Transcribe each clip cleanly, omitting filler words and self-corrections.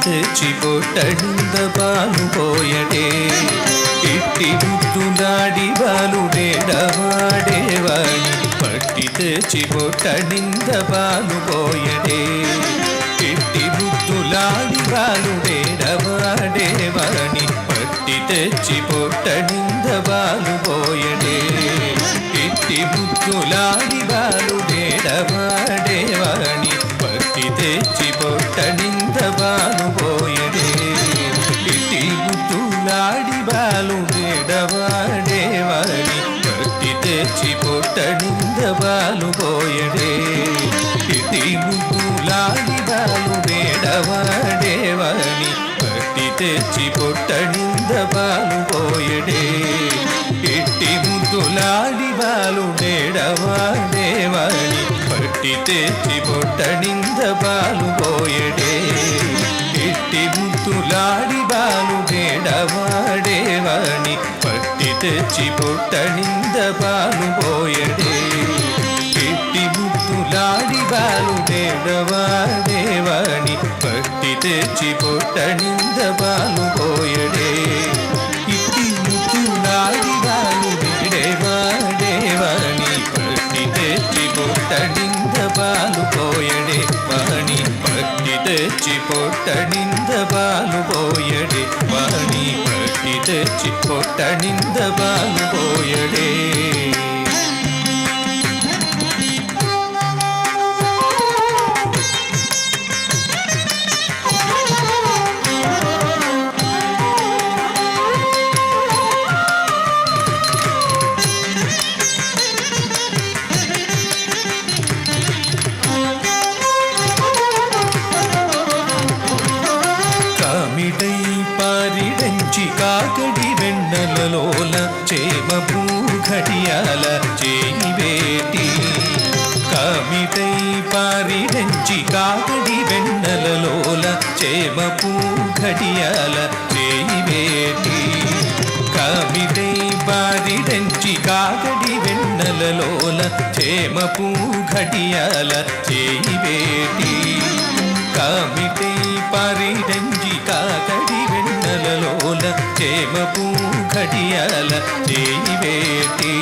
తెచ్చి పొట్టడింద పాలు పోయడే ఇట్టి ముద్దులాడి బాలుడేడవాడేవాణి పట్టి తెచ్చి పొట్టడింద పాలు పోయడే ఇట్టి ముద్దులాడి బాలుడేడవాడేవాణి పట్టి తెచ్చి పొట్టడింద పాలు పోయడే ఇట్టి ముద్దులాడి బాలుడేడవాడేవాణి పట్టి తెచ్చి పొట్టడింద పాలు పోయడే ఇట్టి ముద్దులాడి బాలుడేడవాడేవాణి పట్టి తెచ్చి పొట్టడింద పాలు పోయడే ఇట్టి ముద్దులాడి బాలుడేడవాడేవాణి పట్టి తెచ్చి పొట్టడింద పాలు పోయడే ఇట్టి ముద్దులాడి బాలుడేడవాడేవాణి పట్టి తెచ్చి పొట్టడింద పాలు పోయడే ఇట్టి ముద్దులాడి బాలుడేడవాడేవాణి పట్టి తెచ్చి పొట్టడింద పాలు పోయడే ఇట్టి ముద్దులాడి బాలుడేడవాడేవాణి పట్టి తెచ్చి పొట్టడింద పాలు పోయడే ఇట్టి ముద్దులాడి బాలుడేడవాడేవాణి పట్టి తెచ్చి పొట్టడింద పాలు పోయడే వాణి పట్టి తెచ్చి పొట్టడింద పాలు పోయడే వాణి పట్టి తెచ్చి పొట్టడింద పాలు పోయడే కాకడి వెన్నెలలోల చేమపూ ఘడియాల చేయి వేటి కామిటై పారిడంచి కాకడి వెన్నెలలోల చేమపూ ఘడియాల చేయి వేటి కామిటై పారిడంచి కాకడి వెన్నెలలోల చేమపూ ఘడియాల చేయి వేటి కామిటై పారిడంచి కాకడి వెన్నెలలోల చేమపూ ఘడియాల చేయి వేటి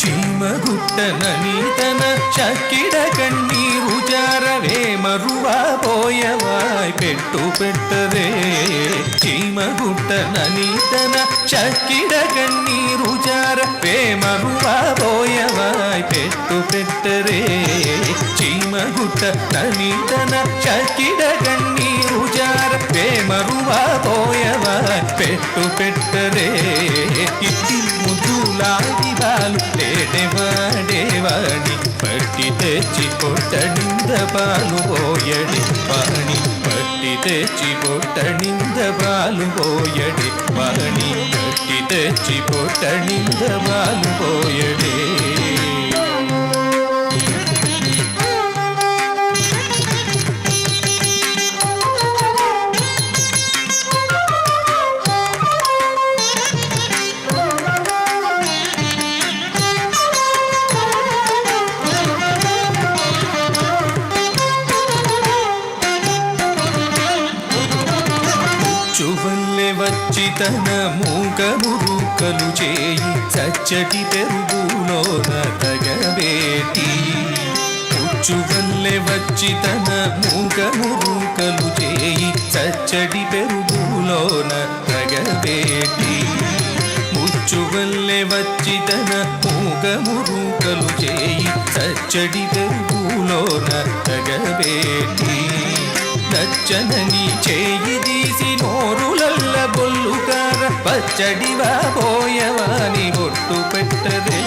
చీమగుట్టనని తన చక్కిడ కన్నీరు జారవే మరువా పోయవాయ్ పెట్టు పెట్టరే చీమగుట్టనని తన చక్కిడ కన్నీరు జారవే మరువా పోయవాయ్ పెట్టు పెట్టరే చీమగుట్టనని తన చక్కిడ కన్నీరు జారవే మరువా పోయవాయ్ పెట్టు పెట్టరే ఇట్టి ముద్దులాడి బాలుడేడవాడేవాణి పట్టి తెచ్చి పొట్టడింద పాలు పోయడే వాణి పట్టి తెచ్చి పొట్టడింద పాలు పోయడే వాణి పట్టి తెచ్చి పొట్టడింద పాలు పోయడే చువల్లె వచ్చి తన మూగ మురుకలు చేయి సచ్చటి పెరుగులోన తగబేటి చువల్లె వచ్చి తన మూగ మురుకలు చేయి సచ్చటి పెరుగులోన తగబేటి ముచ్చువల్లె వచ్చి తన మూగ మురుకలు చేయి సచ్చడి పెరుగులోన తగబేటి నచ్చనని చేయి తీసి నోరులల్ల బొల్లుగార పచ్చడివా పోయవాని బొట్టు పెట్టరే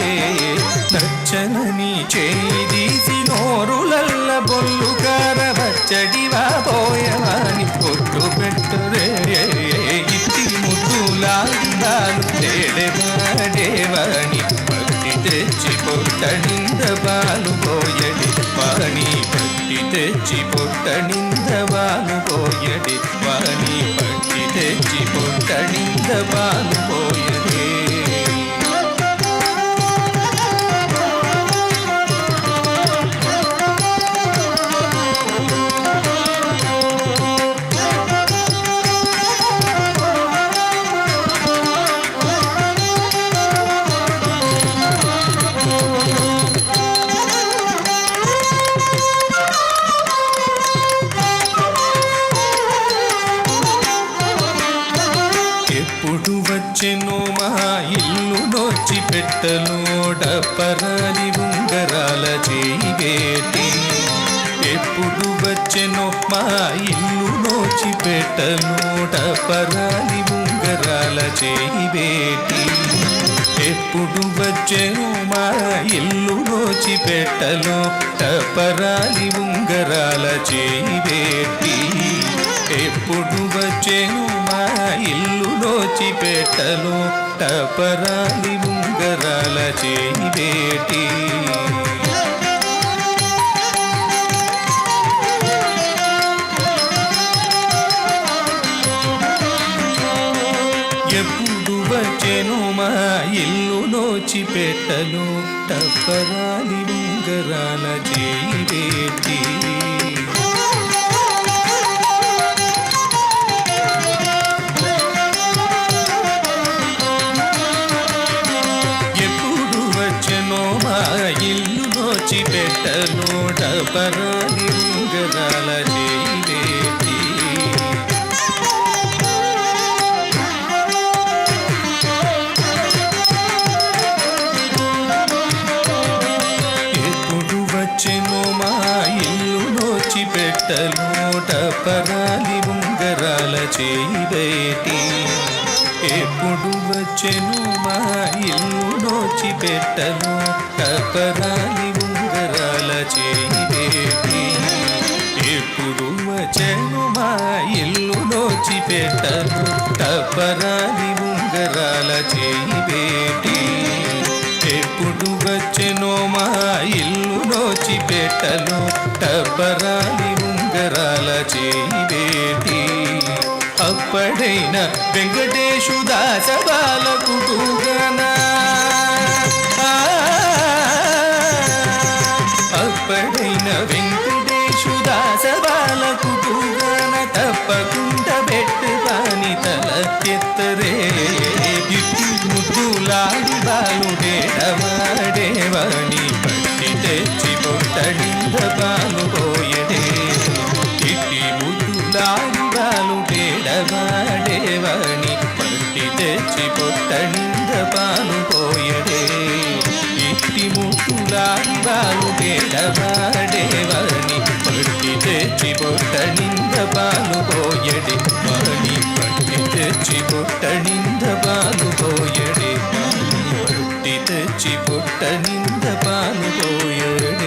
నచ్చనని చేయి తీసి నోరులల్ల బొల్లుగార పచ్చడివా పోయవాని బొట్టు పెట్టరే ఇట్టి ముద్దులాడి బాలుడేడవాడేవాణి పట్టి తెచ్చి పొట్టడింద పాలు పోయడి వాణి పట్టి తెచ్చి పొట్టడింద పాలు పోయడి వాణి పట్టి తెచ్చి పొట్టడింద పాలు పోయడే పెట్టలోట పరాలి ఉంగరాల చేయి వేటి ఎప్పుడు వచ్చెనో మా ఇల్లు నోచి పెట్టలోట పరాలి ఉంగరాల చేయి వేటి ఎప్పుడు వచ్చెను మా ఇల్లు నోచి పెట్టలో టపరాలి ఉంగరాల చేయి వేటి ఎప్పుడు వచ్చెను మా ఇల్లు నోచి పెట్టలో టపరాలి ఉంగరాల చేయి వేటి ఎప్పుడు వచ్చెను మా ఇల్లు నోచి పెట్టలో టపరాలి ఉంగరాల చేయి వేటి ఎప్పుడు వచ్చెనో మా ఇల్లు నోచి పెట్టలో టపరాలి ఉంగరాల చేయి వేటి వచ్చెను మా ఇల్లు నోచి పెట్టలో టపరాలి ఉంగరాల చేయి వేటి ఎప్పుడు వచ్చెను మా ఇల్లు నోచి పెట్టలో టపరాలి ఉంగరాల చేయి వేటి ఎప్పుడు వచ్చెను మా ఇల్లు నోచి పెట్టలో టపరాలి ఉంగరాల చేయి వేటి ఎప్పుడు వచ్చెనో మా ఇల్లు నోచి పెట్టలో టపరాలి ఉంగరాల చేయి వేటి అప్పడైన వెంకటేశు దాస బాలకుడుగనా అప్పడైన వెంకటేశు దాస బాలకుడుగన తప్పకుండా పెట్టువాని తల ఎత్తరే ఇట్టి ముద్దులాడి బాలుడేడవాడేవాణి పట్టి తెచ్చి పొట్టడింద బాలు పోయడే ఇట్టి ముద్దులాడి బాలుడేడవాడేవాణి పట్టి తెచ్చి పొట్టడింద బాలు పోయడే ఇట్టి ముద్దులాడి బాలుడేడవాడేవాణి పట్టి తెచ్చి పొట్టడింద బాలు పోయడే వాణి పట్టి తెచ్చి పొట్టడింద బాలు పోయడే పట్టి తెచ్చి పొట్టడింద బాలు పోయడే